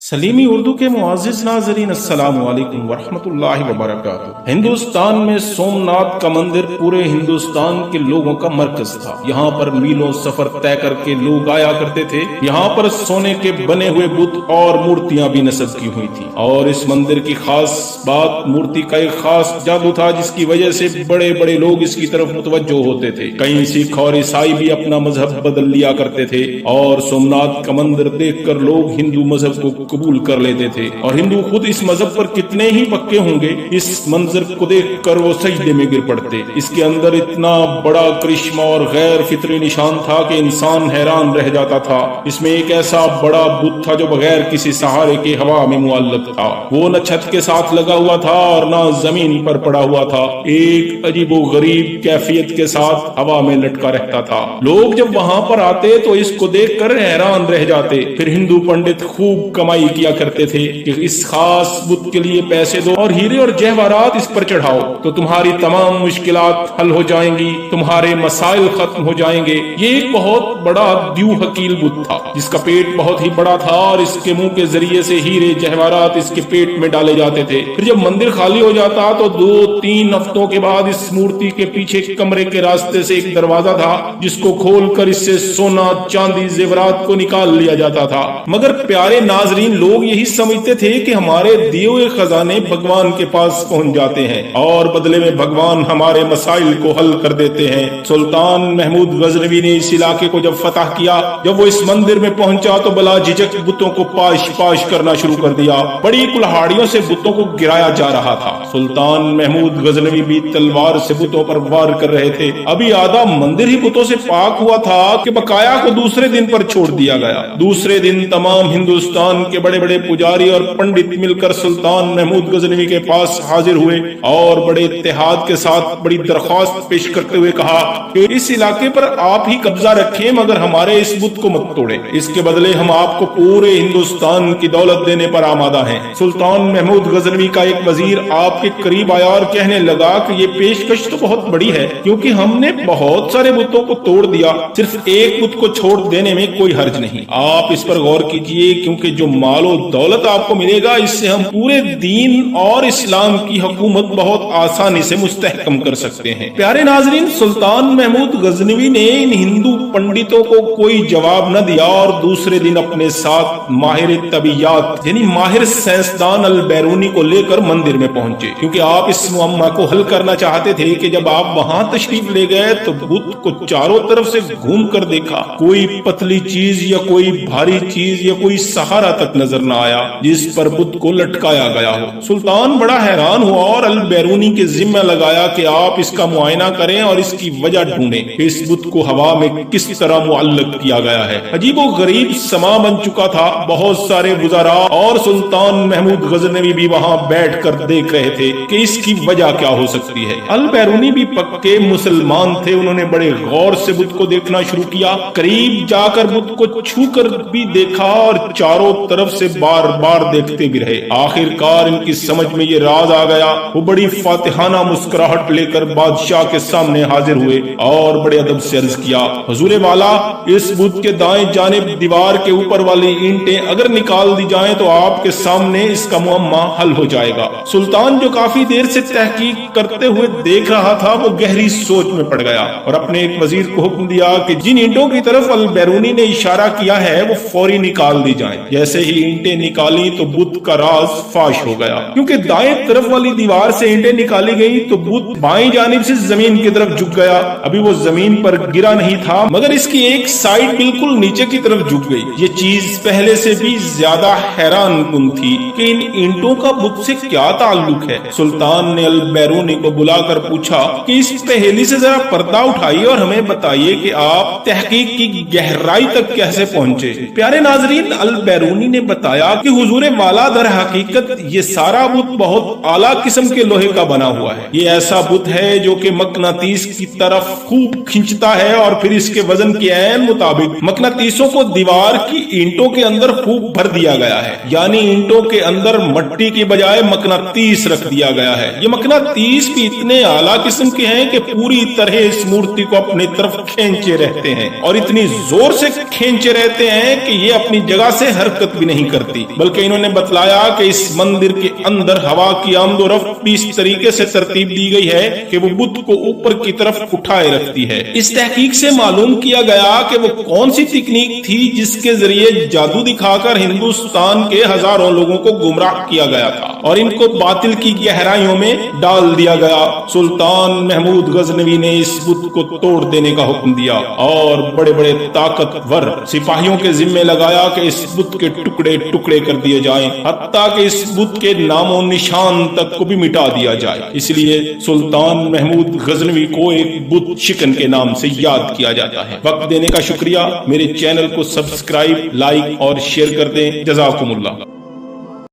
Salimi Urdu के मुआज़िज़ नाज़रीन अस्सलाम वालेकुम वरहमतुल्लाहि वबरकातुहू। हिंदुस्तान में सोमनाथ का मंदिर पूरे हिंदुस्तान के लोगों का मरकज था। यहाँ पर मीलों सफर तय करके लोग आया करते थे। यहाँ पर सोने के बने हुए बुत और मूर्तियां भी नस्ब की हुई थी। और इस मंदिर की खास बात मूर्ति का एक खास जादू था, जिसकी वजह से बड़े बड़े लोग इसकी तरफ मुतवज्जो होते थे। कई सिख और ईसाई भी अपना मजहब बदल लिया करते थे और सोमनाथ का मंदिर देखकर लोग हिंदू मजहब को कबूल कर लेते थे। और हिंदू खुद इस मजहब पर कितने ही पक्के होंगे, इस मंजर को देखकर वो सजदे में गिर पड़ते। इसके अंदर इतना बड़ा करिश्मा और गैर फितरी निशान था कि इंसान हैरान रह जाता था। इसमें एक ऐसा बड़ा बुत था जो बगैर किसी सहारे के हवा में मुअल्लक था। वो न छत के साथ लगा हुआ था और न जमीन पर पड़ा हुआ था। एक अजीबो गरीब कैफियत के साथ हवा में लटका रहता था। लोग जब वहां पर आते तो इसको देखकर हैरान रह जाते। फिर हिंदू पंडित खूब कमाई किया करते थे कि इस खास बुत के लिए पैसे दो और हीरे और जवाहरात इस पर चढ़ाओ तो तुम्हारी तमाम मुश्किलात हल हो जाएंगी, तुम्हारे मसाइल खत्म हो जाएंगे। ये एक बहुत बड़ा द्यू हकील बुत था जिसका पेट बहुत ही बड़ा था और इसके मुंह के जरिए से हीरे जवाहरात इसके पेट में डाले जाते थे। फिर जब मंदिर खाली हो जाता तो 2-3 हफ्तों के बाद इस मूर्ति के पीछे कमरे के रास्ते से एक दरवाजा था जिसको खोलकर इससे सोना चांदी जेवरात को निकाल लिया जाता था। मगर प्यारे नाजरीन, लोग यही समझते थे कि हमारे दिए हुए खजाने भगवान के पास पहुंच जाते हैं और बदले में भगवान हमारे मसाइल को हल कर देते हैं। सुल्तान महमूद गजनवी ने इस इलाके को जब फतह किया, जब वो इस मंदिर में पहुंचा तो बला झिझक बुतों को पाश पाश करना शुरू कर दिया। बड़ी कुल्हाड़ियों से बुतों को गिराया जा रहा था। सुल्तान महमूद गजनवी भी तलवार से बुतों पर वार कर रहे थे। अभी आधा मंदिर ही बुतों से पाक हुआ था कि बकाया को दूसरे दिन पर छोड़ दिया गया। दूसरे दिन तमाम हिंदुस्तान के बड़े बड़े पुजारी और पंडित मिलकर सुल्तान महमूद गजनवी के पास हाजिर हुए और बड़े इत्तेहाद के साथ बड़ी दरख्वास्त पेश करते हुए कहा कि इस इलाके पर आप ही कब्जा रखें, मगर हमारे इस बुत को मत तोड़े। इसके बदले हम आपको पूरे हिंदुस्तान की दौलत देने पर आमादा हैं। सुल्तान महमूद गजनवी का एक वजीर आपके करीब आया और कहने लगा कि ये पेशकश तो बहुत बड़ी है, क्योंकि हमने बहुत सारे बुतों को तोड़ दिया, सिर्फ एक बुत को छोड़ देने में कोई हर्ज नहीं। आप इस पर गौर कीजिए, क्योंकि जो मालो दौलत आपको मिलेगा इससे हम पूरे दीन और इस्लाम की हुकूमत बहुत आसानी से मुस्तहकम कर सकते हैं। प्यारे नाजरीन, सुल्तान महमूद गजनवी ने इन हिंदू पंडितों को कोई जवाब न दिया और दूसरे दिन अपने साथ माहिर तबीयात यानी माहिर साइंसदान अल बैरूनी को लेकर मंदिर में पहुंचे, क्योंकि आप इस मुअम्मा को हल करना चाहते थे कि जब आप वहां तशरीफ ले गए तो बुत को चारों तरफ से घूम कर देखा, कोई पतली चीज या कोई भारी चीज या कोई सहारा तक नजर न आया जिस पर बुत को लटकाया गया हो। सुल्तान बड़ा हैरान हुआ और अल बैरूनी के जिम्मे लगाया कि आप इसका मुआयना करें और इसकी वजह ढूंढें, इस बुत को हवा में किस तरह मुअल्लक किया गया है। अजीबो गरीब समा बन चुका था। बहुत सारे वुज़रा और सुल्तान महमूद गजनवी भी वहां बैठ कर देख रहे थे कि इसकी वजह क्या हो सकती है। अल बैरूनी भी पक्के मुसलमान थे। उन्होंने बड़े गौर से बुत को देखना शुरू किया। करीब जाकर बुत को छू कर भी देखा और चारों तरफ से बार बार देखते भी रहे। आखिरकार इनकी समझ में ये राज आ गया। वो बड़ी फातिहाना मुस्कुराहट लेकर बादशाह के सामने हाजिर हुए और बड़े अदब से अर्ज किया, हुजूर वाला, इस बुत के दाएं जानिब दीवार के ऊपर वाली ईंटें अगर निकाल दी जाएं तो आपके सामने इसका मुअम्मा हल हो जाएगा। सुल्तान, जो काफी देर से तहकीक करते हुए देख रहा था, वो गहरी सोच में पड़ गया और अपने एक वजीर को हुक्म दिया कि जिन ईंटों की तरफ अल बैरूनी ने इशारा किया है वो फौरी निकाल दी जाएं। जैसे ही ईंटें निकाली तो बुत का राज फाश हो गया, क्योंकि दाएं तरफ वाली दीवार से ईंटें निकाली गई तो बुत बाईं जानिब से जमीन की तरफ झुक गया। अभी वो जमीन पर गिरा नहीं था, मगर इसकी एक साइड बिल्कुल नीचे की तरफ झुक गई। ये चीज पहले से भी ज्यादा हैरान कुन थी कि इन ईंटों का बुत से क्या ताल्लुक है। सुल्तान ने अल बैरूनी को बुलाकर पूछा कि इस पहेली से जरा पर्दा उठाइए और हमें बताइए कि आप तहकीक की गहराई तक कैसे पहुंचे। प्यारे नाजरीन, अल बैरूनी ने बताया कि हुजूर वाला दर हकीकत ये सारा बुत बहुत आला किस्म के लोहे का बना हुआ है। ये ऐसा बुत है जो कि मकनातीस की तरफ खूब खींचता है और फिर इसके वजन के ऐन मुताबिक मकनातीसों को दीवार की ईंटों के अंदर खूब भर दिया गया है। यानी ईंटों के अंदर मट्टी की बजाय मकनातीस रख दिया गया है। ये मकनातीस भी इतने आला किस्म के हैं कि पूरी तरह इस मूर्ति को अपनी तरफ खींचे रहते हैं और इतनी जोर से खींचे रहते हैं कि ये अपनी जगह से हरकत भी नहीं نہیں کرتی، بلکہ انہوں نے بتلایا کہ اس مندر کے اندر ہوا کی آمد و رفت بھی اس طریقے سے ترتیب دی گئی ہے کہ وہ بت کو اوپر کی طرف اٹھائے رکھتی ہے۔ اس تحقیق سے معلوم کیا گیا کہ وہ کون سی تکنیک تھی جس کے ذریعے جادو دکھا کر ہندوستان کے ہزاروں لوگوں کو گمراہ کیا گیا تھا اور ان کو باطل کی گہرائیوں میں ڈال دیا گیا۔ سلطان محمود غزنوی نے اس بت کو توڑ دینے کا حکم دیا اور بڑے بڑے طاقتور سپاہیوں کے ذمہ لگایا کہ اس بت کے ٹکڑے ٹکڑے کر دیے جائیں، حتیٰ کہ اس بت کے نام و نشان تک کو بھی مٹا دیا جائے۔ اس لیے سلطان محمود غزنوی کو ایک بت شکن کے نام سے یاد کیا جاتا ہے۔ وقت دینے کا شکریہ۔ میرے چینل کو سبسکرائب، لائک اور شیئر کر دیں۔ جزاکم اللہ۔